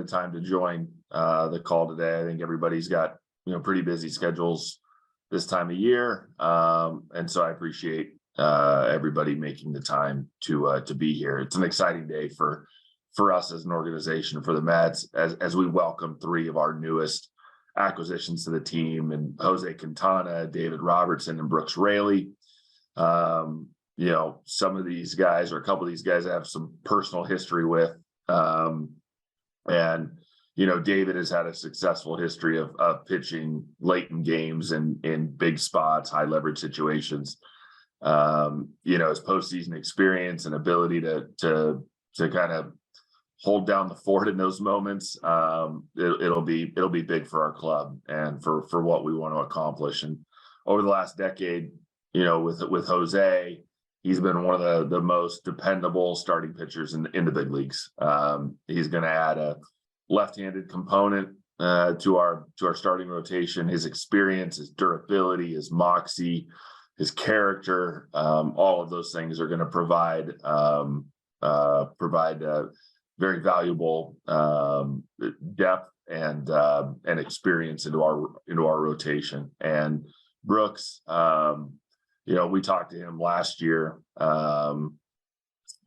time to join the call today. I think everybody's got, pretty busy schedules this time of year. And so I appreciate everybody making the time to be here. It's an exciting day for us as an organization, for the Mets, as we welcome three of our newest acquisitions to the team, and Jose Quintana, David Robertson, and Brooks Raley. Some of these guys, or a couple of these guys, I have some personal history with. David has had a successful history of pitching late in games and in big spots, high leverage situations. His postseason experience and ability to kind of hold down the fort in those moments. It'll be big for our club and for what we want to accomplish. And over the last decade, with Jose, he's been one of the most dependable starting pitchers in the big leagues. He's going to add a left-handed component to our starting rotation. His experience, his durability, his moxie, his character, all of those things are going to provide very valuable depth and experience into our rotation. And Brooks, we talked to him last year,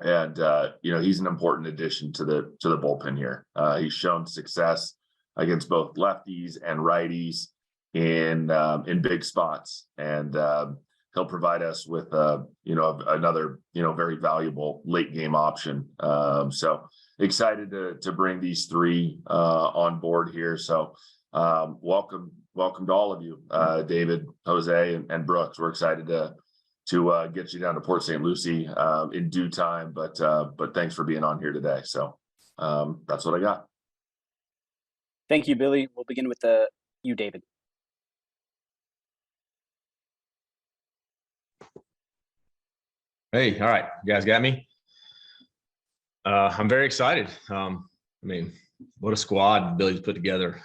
he's an important addition to the bullpen here. He's shown success against both lefties and righties in big spots, and he'll provide us with another very valuable late game option. So excited to bring these three on board here. So welcome to all of you, David, Jose, and Brooks. We're excited to get you down to Port St. Lucie in due time, but thanks for being on here today. So that's what I got. Thank you, Billy. We'll begin with you, David. Hey, all right, you guys got me? I'm very excited. What a squad Billy's put together.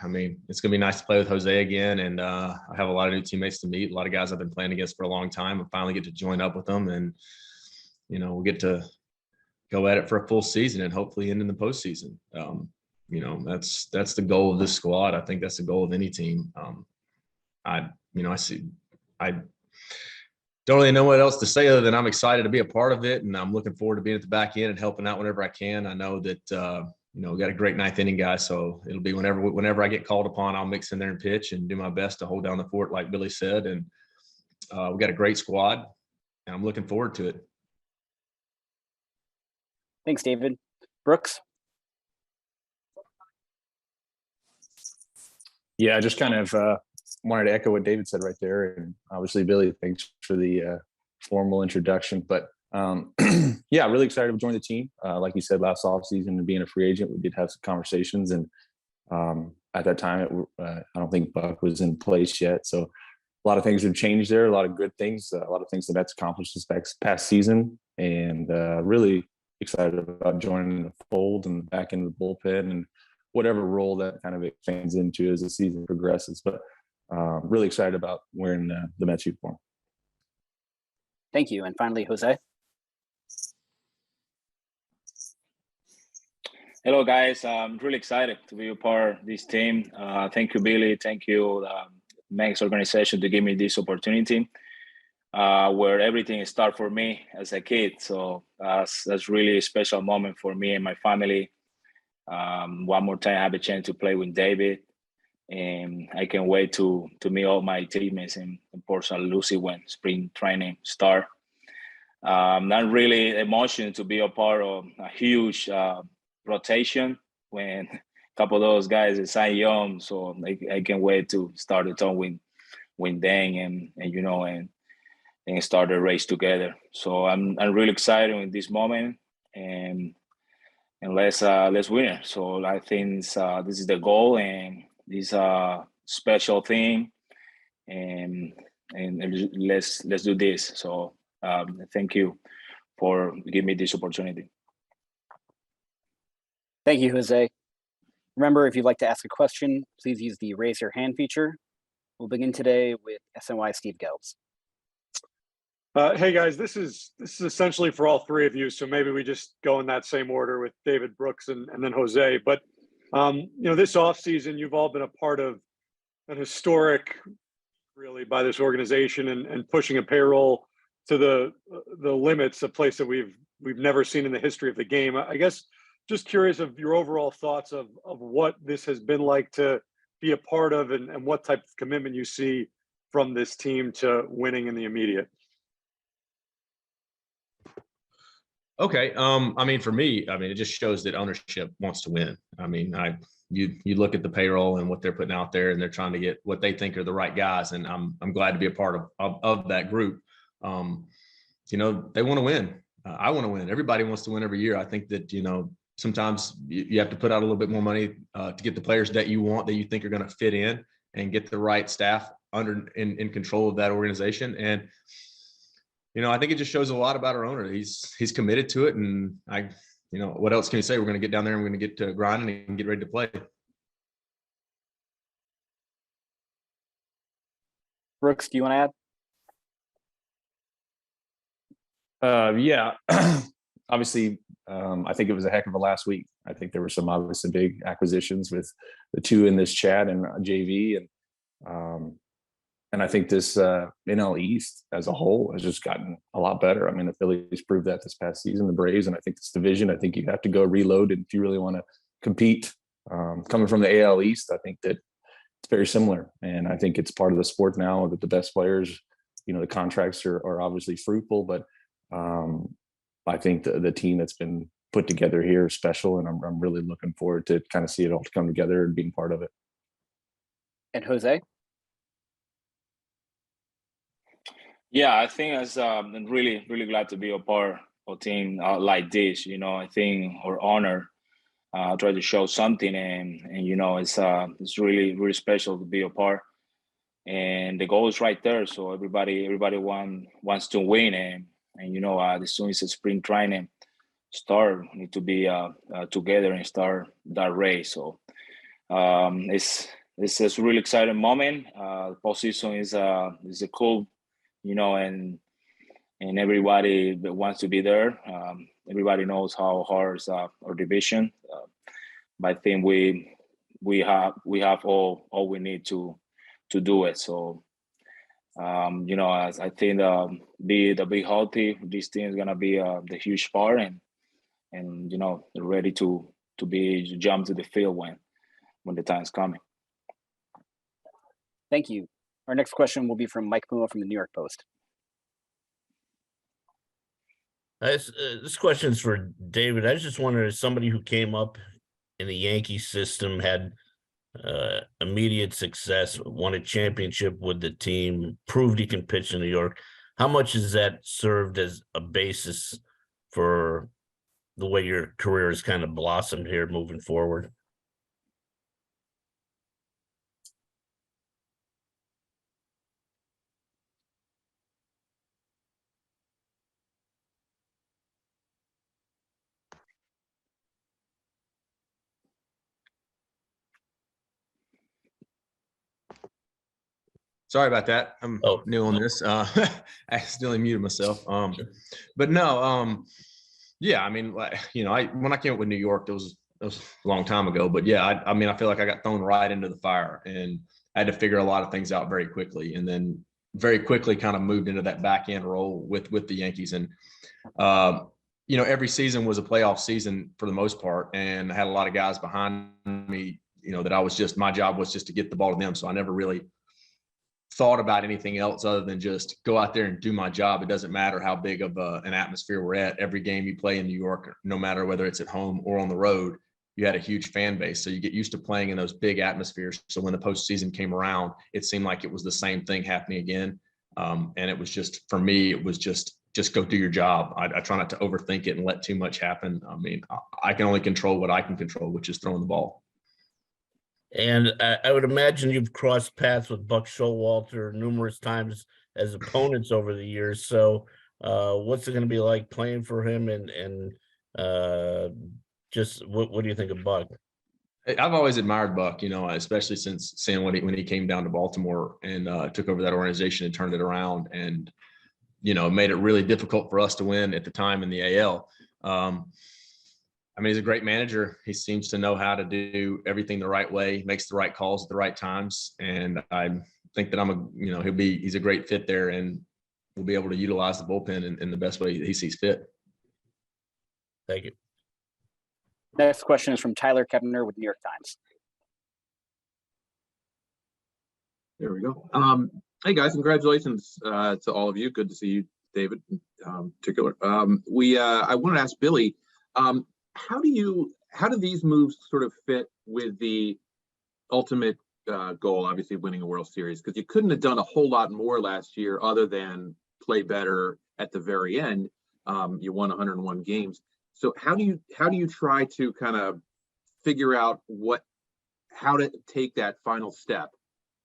It's going to be nice to play with Jose again, and I have a lot of new teammates to meet, a lot of guys I've been playing against for a long time, and finally get to join up with them, and we'll get to go at it for a full season and hopefully end in the postseason. That's the goal of this squad. I think that's the goal of any team. I don't really know what else to say other than I'm excited to be a part of it, and I'm looking forward to being at the back end and helping out whenever I can. I know that we got a great ninth inning guy, so it'll be whenever I get called upon, I'll mix in there and pitch and do my best to hold down the fort, like Billy said. And we got a great squad, and I'm looking forward to it. Thanks, David. Brooks? Yeah, I just kind of wanted to echo what David said right there. And obviously, Billy, thanks for the formal introduction. But yeah, really excited to join the team. Like you said, last offseason and being a free agent, we did have some conversations. And at that time, I don't think Buck was in place yet. So a lot of things have changed there, a lot of good things, a lot of things that's accomplished this past season. And really excited about joining the fold and back into the bullpen and whatever role that kind of expands into as the season progresses. But really excited about wearing the Mets uniform. Thank you. And finally, Jose. Hello, guys. I'm really excited to be a part of this team. Thank you, Billy. Thank you, Mets organization, to give me this opportunity where everything started for me as a kid. So that's really a special moment for me and my family. One more time, I have a chance to play with David. And I can't wait to meet all my teammates in Port St. Lucie when spring training start. I'm really emotional to be a part of a huge rotation when a couple of those guys are signed young. So I can't wait to start the time with Dan and start the race together. So I'm really excited in this moment, and let's win it. So I think this is the goal, and this special thing, and let's do this. So thank you for giving me this opportunity. Thank you, Jose. Remember, if you'd like to ask a question, please use the raise your hand feature. We'll begin today with SNY Steve Gelbs. Hey guys, this is essentially for all three of you. So maybe we just go in that same order with David, Brooks, and then Jose. But This offseason, you've all been a part of an historic, really, by this organization and pushing a payroll to the limits, a place that we've never seen in the history of the game. I guess just curious of your overall thoughts of what this has been like to be a part of and what type of commitment you see from this team to winning in the immediate. Okay. For me, it just shows that ownership wants to win. You look at the payroll and what they're putting out there, and they're trying to get what they think are the right guys. And I'm glad to be a part of that group. They want to win. I want to win. Everybody wants to win every year. I think that, sometimes you have to put out a little bit more money to get the players that you want, that you think are going to fit in, and get the right staff in control of that organization. And, I think it just shows a lot about our owner. He's committed to it. And what else can you say? We're going to get down there and we're going to get to grinding and get ready to play. Brooks, do you want to add? Yeah, obviously, I think it was a heck of a last week. I think there were some obviously big acquisitions with the two in this chat and JV, and I think this NL East as a whole has just gotten a lot better. The Phillies proved that this past season, the Braves, and I think this division, I think you have to go reload if you really want to compete. Coming from the AL East, I think that it's very similar, and I think it's part of the sport now that the best players, the contracts are obviously fruitful, but I think the team that's been put together here is special, and I'm really looking forward to kind of see it all come together and being part of it. And Jose? Yeah, I think I'm really, really glad to be a part of a team like this. I think our honor try to show something, and it's really, really special to be a part. And the goal is right there. So everybody wants to win, and as soon as the spring training start, we need to be together and start that race. So it's a really exciting moment. Postseason is a cool, and everybody wants to be there. Everybody knows how hard is our division, but I think we have all we need to do it. So as I think be healthy, this team is gonna be the huge part, and they're ready to jump to the field when the time's coming. Thank you. Our next question will be from Mike Puma from the New York Post. This question is for David. I was just wondering, as somebody who came up in the Yankee system, had immediate success, won a championship with the team, proved he can pitch in New York, how much has that served as a basis for the way your career has kind of blossomed here moving forward? Sorry about that. I'm new on this. I accidentally muted myself. But no, yeah, when I came up with New York, that was a long time ago. But yeah, I feel like I got thrown right into the fire, and I had to figure a lot of things out very quickly, and then very quickly kind of moved into that back end role with the Yankees. And every season was a playoff season for the most part, and I had a lot of guys behind me, that my job was just to get the ball to them. So I never really thought about anything else other than just go out there and do my job. It doesn't matter how big of an atmosphere we're at. Every game you play in New York, no matter whether it's at home or on the road, you had a huge fan base. So you get used to playing in those big atmospheres. So when the postseason came around, it seemed like it was the same thing happening again. And it was just, for me, it was just go do your job. I try not to overthink it and let too much happen. I can only control what I can control, which is throwing the ball. And I would imagine you've crossed paths with Buck Showalter numerous times as opponents over the years. So what's it going to be like playing for him? And just what do you think of Buck? I've always admired Buck, especially since seeing when he came down to Baltimore and took over that organization and turned it around, and made it really difficult for us to win at the time in the AL. I mean, he's a great manager. He seems to know how to do everything the right way, makes the right calls at the right times. And I think that he's a great fit there, and we'll be able to utilize the bullpen in the best way he sees fit. Thank you. Next question is from Tyler Kepner with New York Times. There we go. Hey guys, congratulations to all of you. Good to see you, David, in particular. I wanted to ask Billy, how do these moves sort of fit with the ultimate goal, obviously winning a World Series? Because you couldn't have done a whole lot more last year other than play better at the very end. You won 101 games. So how do you try to kind of figure out how to take that final step?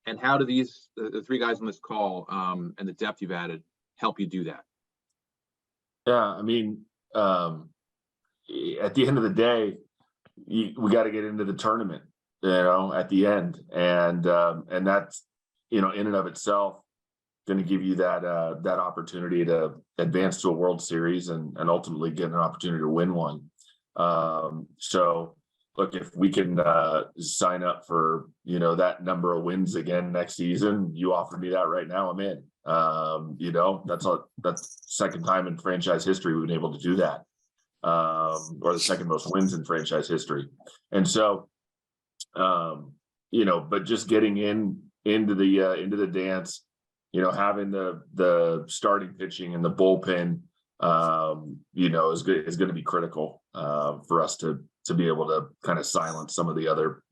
And how do the three guys on this call and the depth you've added help you do that? Yeah, I mean, at the end of the day, we got to get into the tournament, at the end, and that's, in and of itself, going to give you that opportunity to advance to a World Series and ultimately get an opportunity to win one. So, look, if we can sign up for that number of wins again next season, you offer me that right now, I'm in. That's second time in franchise history we've been able to do that, or the second most wins in franchise history. And so, but just getting into the dance, having the starting pitching and the bullpen, is going to be critical for us to be able to kind of silence some of the other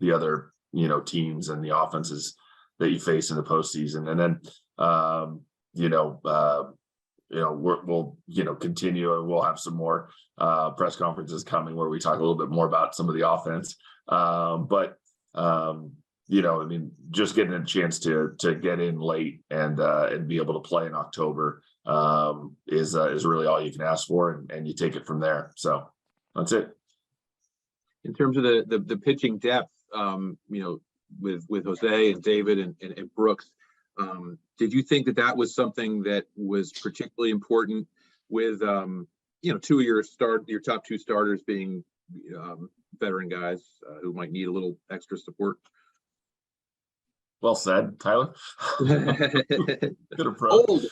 teams and the offenses that you face in the postseason. And then we'll continue, and we'll have some more press conferences coming where we talk a little bit more about some of the offense. Just getting a chance to get in late and be able to play in October is really all you can ask for, and you take it from there. So that's it. In terms of the pitching depth, with Jose and David and Brooks, did you think that was something that was particularly important with two of your top two starters being veteran guys who might need a little extra support? Well said, Tyler. Good approach.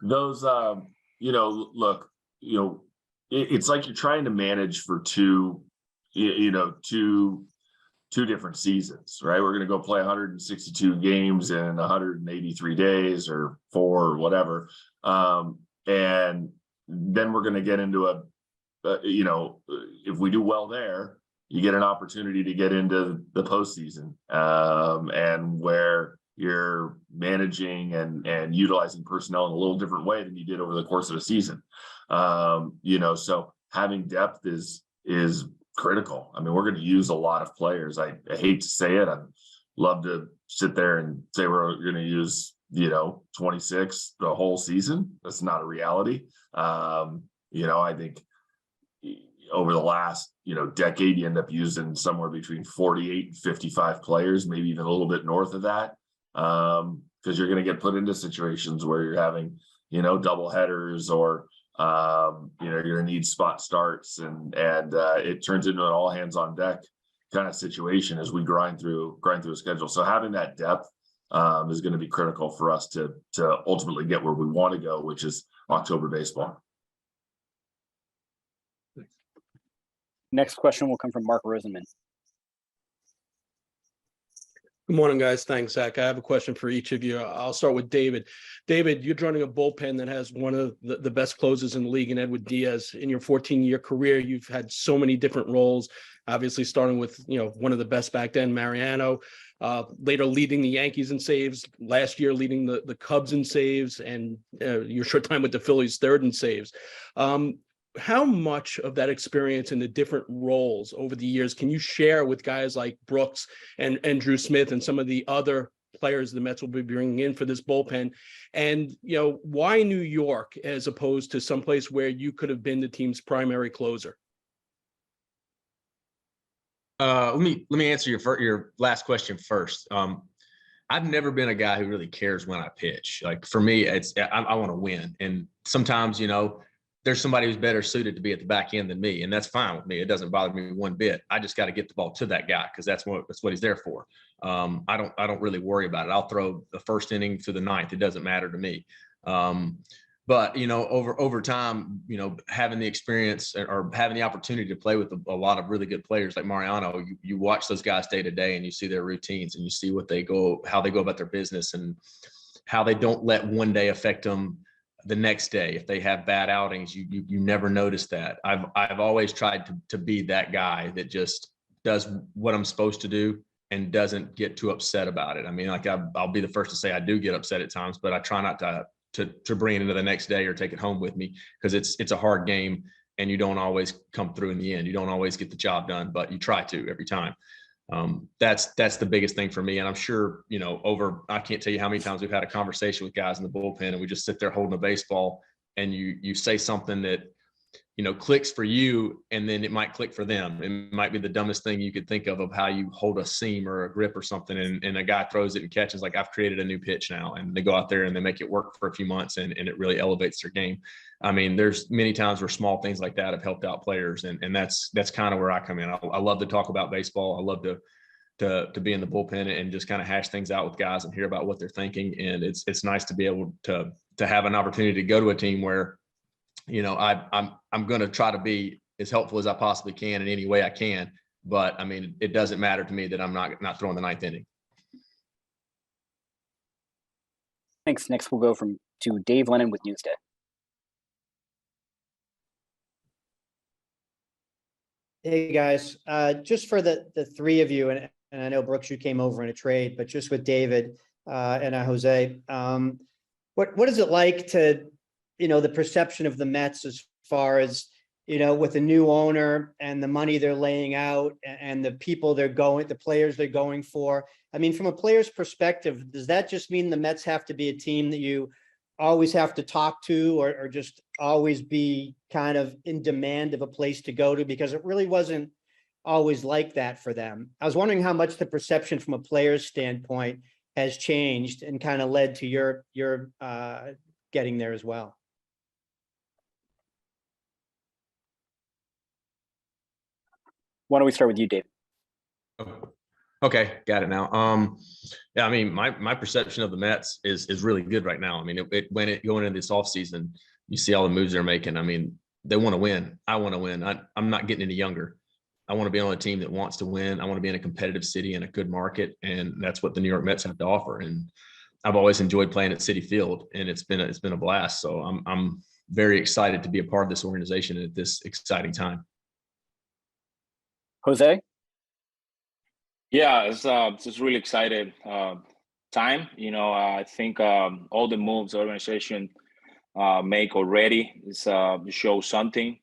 Those, look, it's like you're trying to manage for two different seasons, right? We're going to go play 162 games in 183 days or 4 or whatever. And then we're going to get into if we do well there, you get an opportunity to get into the postseason, and where you're managing and utilizing personnel in a little different way than you did over the course of a season. So having depth is critical. I mean, we're going to use a lot of players. I hate to say it. I'd love to sit there and say we're going to use, 26 the whole season. That's not a reality. I think over the last, decade, you end up using somewhere between 48 and 55 players, maybe even a little bit north of that. Because you're going to get put into situations where you're having, double headers, or you're going to need spot starts, and it turns into an all hands on deck kind of situation as we grind through a schedule. So having that depth is going to be critical for us to ultimately get where we want to go, which is October baseball. Next question will come from Mark Rosenman. Good morning, guys. Thanks, Zach. I have a question for each of you. I'll start with David. David, you're joining a bullpen that has one of the best closers in the league in Edward Diaz. In your 14-year career, you've had so many different roles, obviously starting with, one of the best back then, Mariano, later leading the Yankees in saves, last year leading the Cubs in saves, and your short time with the Phillies, third in saves. How much of that experience in the different roles over the years can you share with guys like Brooks and Drew Smith and some of the other players the Mets will be bringing in for this bullpen? And, why New York as opposed to someplace where you could have been the team's primary closer? Let me answer your last question first. I've never been a guy who really cares when I pitch. Like, for me, I want to win. And sometimes, there's somebody who's better suited to be at the back end than me, and that's fine with me. It doesn't bother me one bit. I just got to get the ball to that guy because that's what he's there for. I don't really worry about it. I'll throw the first inning to the ninth. It doesn't matter to me. But over time, having the experience or having the opportunity to play with a lot of really good players like Mariano, you watch those guys day to day, and you see their routines, and you see how they go about their business, and how they don't let one day affect them the next day. If they have bad outings, you never notice that. I've always tried to be that guy that just does what I'm supposed to do and doesn't get too upset about it. I mean, like I'll be the first to say I do get upset at times, but I try not to bring it into the next day or take it home with me, because it's a hard game and you don't always come through in the end. You don't always get the job done, but you try to every time. That's the biggest thing for me. And I'm sure, I can't tell you how many times we've had a conversation with guys in the bullpen, and we just sit there holding a baseball, and you say something that, clicks for you, and then it might click for them. It might be the dumbest thing you could think of how you hold a seam or a grip or something, and a guy throws it and catches, like, I've created a new pitch now, and they go out there and they make it work for a few months, and it really elevates their game. I mean, there's many times where small things like that have helped out players, and that's kind of where I come in. I love to talk about baseball. I love to be in the bullpen and just kind of hash things out with guys and hear about what they're thinking. And it's nice to be able to have an opportunity to go to a team where, I'm going to try to be as helpful as I possibly can in any way I can. But I mean, it doesn't matter to me that I'm not throwing the ninth inning. Thanks. Next, we'll go to Dave Lennon with Newsday. Hey guys, just for the three of you, and I know Brooks, you came over in a trade, but just with David and Jose, what is it like to, the perception of the Mets as far as, with a new owner and the money they're laying out and the people the players they're going for? I mean, from a player's perspective, does that just mean the Mets have to be a team that you always have to talk to, or just always be kind of in demand of a place to go to? Because it really wasn't always like that for them. I was wondering how much the perception from a player's standpoint has changed and kind of led to your getting there as well. Why don't we start with you, Dave? Okay, got it now. Yeah, I mean, my perception of the Mets is really good right now. I mean, going into this offseason, you see all the moves they're making. I mean, they want to win. I want to win. I'm not getting any younger. I want to be on a team that wants to win. I want to be in a competitive city in a good market, and that's what the New York Mets have to offer. And I've always enjoyed playing at Citi Field, and it's been a blast. So I'm very excited to be a part of this organization at this exciting time. Jose? Yeah, it's really excited time. I think all the moves the organization make already is show something.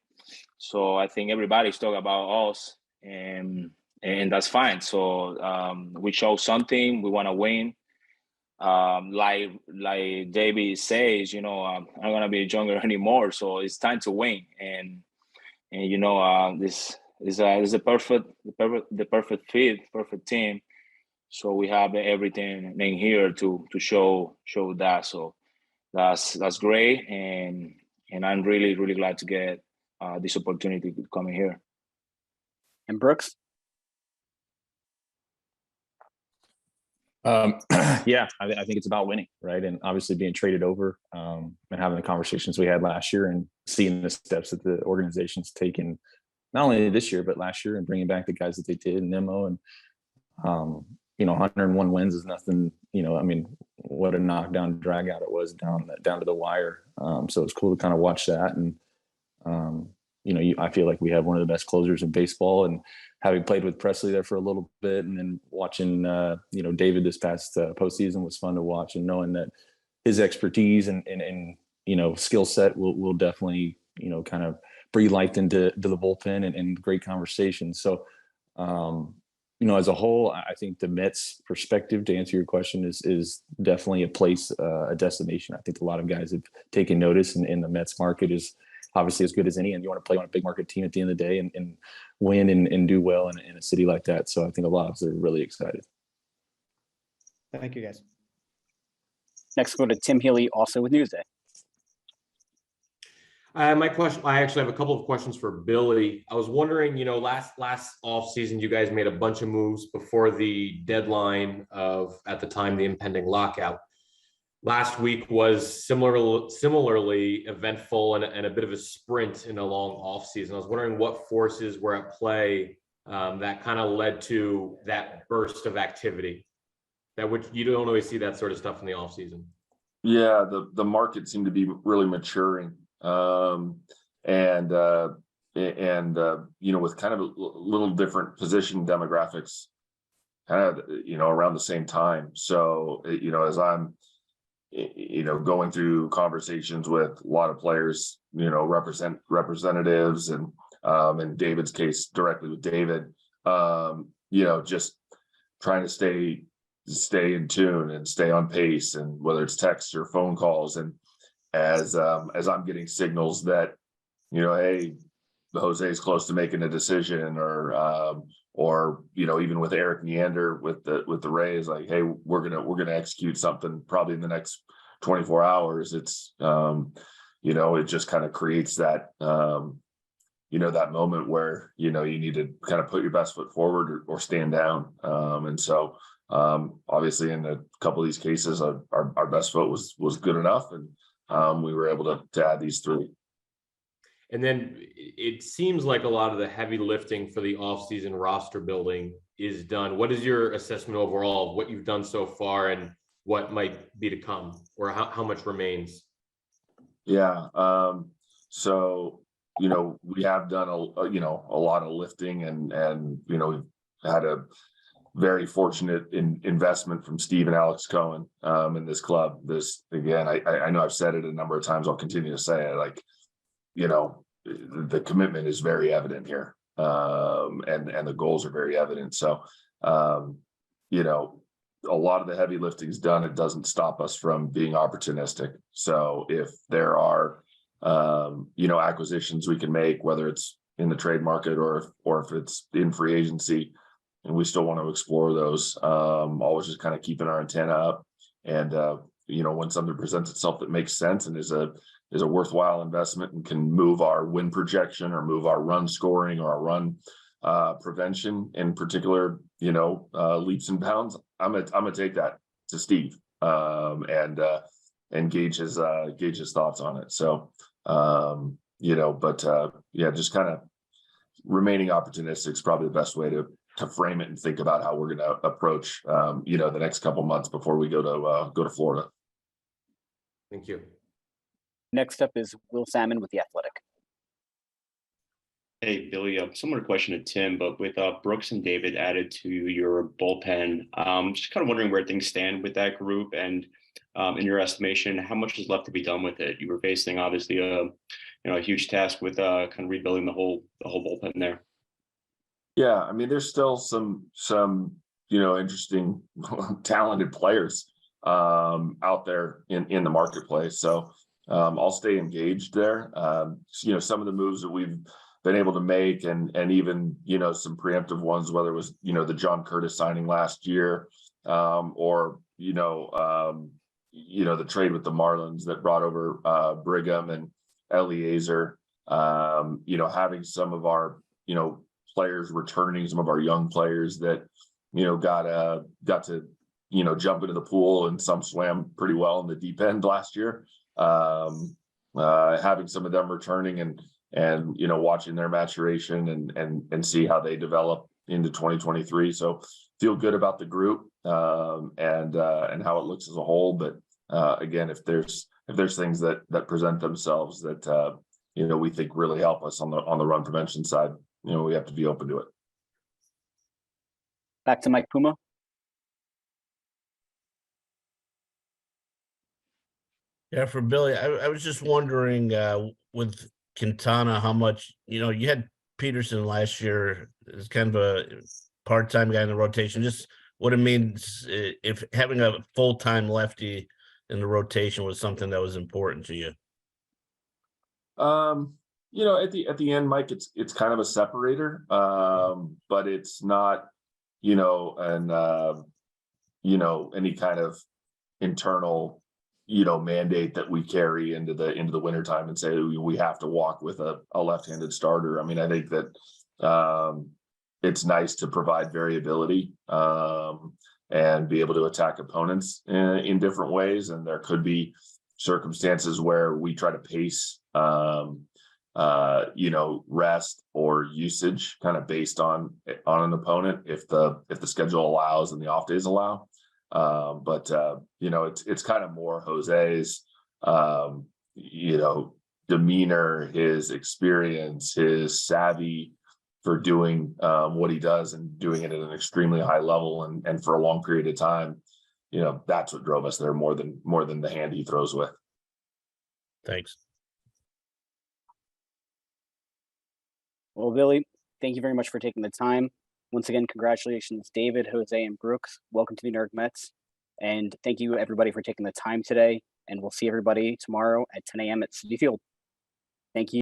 So I think everybody's talking about us, and that's fine. So we show something. We want to win. Like David says, I'm not gonna be younger anymore. So it's time to win, and this is the perfect fit, perfect team. So we have everything in here to show that. So that's great, and I'm really, really glad to get this opportunity to come in here. And Brooks? Yeah, I think it's about winning, right? And obviously being traded over and having the conversations we had last year and seeing the steps that the organization's taken, not only this year, but last year, and bringing back the guys that they did, Nemo, and 101 wins is nothing, I mean, what a knockdown drag out it was down to the wire. So it's cool to kind of watch that. And, I feel like we have one of the best closers in baseball, and having played with Presley there for a little bit, and then watching, David this past postseason was fun to watch, and knowing that his expertise and skill set will definitely, kind of breathe life into the bullpen and great conversations. So, as a whole, I think the Mets perspective, to answer your question, is definitely a place, a destination. I think a lot of guys have taken notice, and the Mets market is obviously as good as any, and you want to play on a big market team at the end of the day and win and do well in a city like that. So I think a lot of us are really excited. Thank you, guys. Next, we'll go to Tim Healy, also with Newsday. My question, I actually have a couple of questions for Billy. I was wondering, last off season, you guys made a bunch of moves before the deadline of, at the time, the impending lockout. Last week was similarly eventful and a bit of a sprint in a long off season. I was wondering what forces were at play that kind of led to that burst of activity. You don't always see that sort of stuff in the off season. Yeah, the market seemed to be really maturing. With kind of a little different position demographics kind of, around the same time. So, as I'm, going through conversations with a lot of players, representatives and, in David's case, directly with David, just trying to stay in tune and stay on pace, and whether it's texts or phone calls. And as I'm getting signals that, hey, Jose is close to making a decision, or even with Eric Neander with the Rays, like, hey, we're gonna execute something probably in the next 24 hours. It's it just kind of creates that that moment where you need to kind of put your best foot forward or stand down. And so obviously in a couple of these cases, our best foot was good enough, and we were able to add these three. And then it seems like a lot of the heavy lifting for the offseason roster building is done. What is your assessment overall of what you've done so far and what might be to come, or how much remains? Yeah. So, we have done a lot of lifting, and we've had a very fortunate investment from Steve and Alex Cohen in this club. This, again, I know I've said it a number of times. I'll continue to say it. Like, the commitment is very evident here, and the goals are very evident. So, a lot of the heavy lifting is done. It doesn't stop us from being opportunistic. So if there are, acquisitions we can make, whether it's in the trade market or if it's in free agency, and we still want to explore those, always just kind of keeping our antenna up. And, when something presents itself that makes sense and is a worthwhile investment and can move our win projection or move our run scoring or our run prevention in particular, leaps and bounds, I'm gonna take that to Steve and gauge his thoughts on it. So, just kind of remaining opportunistic is probably the best way to frame it and think about how we're going to approach, the next couple months before we go to Florida. Thank you. Next up is Will Salmon with The Athletic. Hey, Billy, similar question to Tim, but with Brooks and David added to your bullpen, just kind of wondering where things stand with that group, and in your estimation, how much is left to be done with it? You were facing obviously a huge task with kind of rebuilding the whole bullpen there. Yeah, I mean, there's still some interesting, talented players out there in the marketplace. So I'll stay engaged there. Some of the moves that we've been able to make, and even some preemptive ones, whether it was the John Curtis signing last year, or the trade with the Marlins that brought over Brigham and Eliezer, having some of our players returning, some of our young players that got to jump into the pool, and some swam pretty well in the deep end last year. Having some of them returning and watching their maturation and see how they develop into 2023. So feel good about the group and how it looks as a whole. But again, if there's things that present themselves that we think really help us on the run prevention side, we have to be open to it. Back to Mike Puma. Yeah, for Billy, I was just wondering with Quintana, how much, you had Peterson last year as kind of a part-time guy in the rotation, just what it means if having a full-time lefty in the rotation was something that was important to you. At the end, Mike, it's kind of a separator, but it's not, any kind of internal, mandate that we carry into the wintertime and say we have to walk with a left-handed starter. I mean, I think that it's nice to provide variability and be able to attack opponents in different ways. And there could be circumstances where we try to pace, rest or usage kind of based on an opponent if the schedule allows and the off days allow. It's kind of more Jose's, demeanor, his experience, his savvy for doing what he does and doing it at an extremely high level and for a long period of time. That's what drove us there more than the hand he throws with. Thanks. Well, Billy, thank you very much for taking the time. Once again, congratulations, David, Jose, and Brooks. Welcome to the New York Mets. And thank you, everybody, for taking the time today. And we'll see everybody tomorrow at 10 a.m. at Citi Field. Thank you.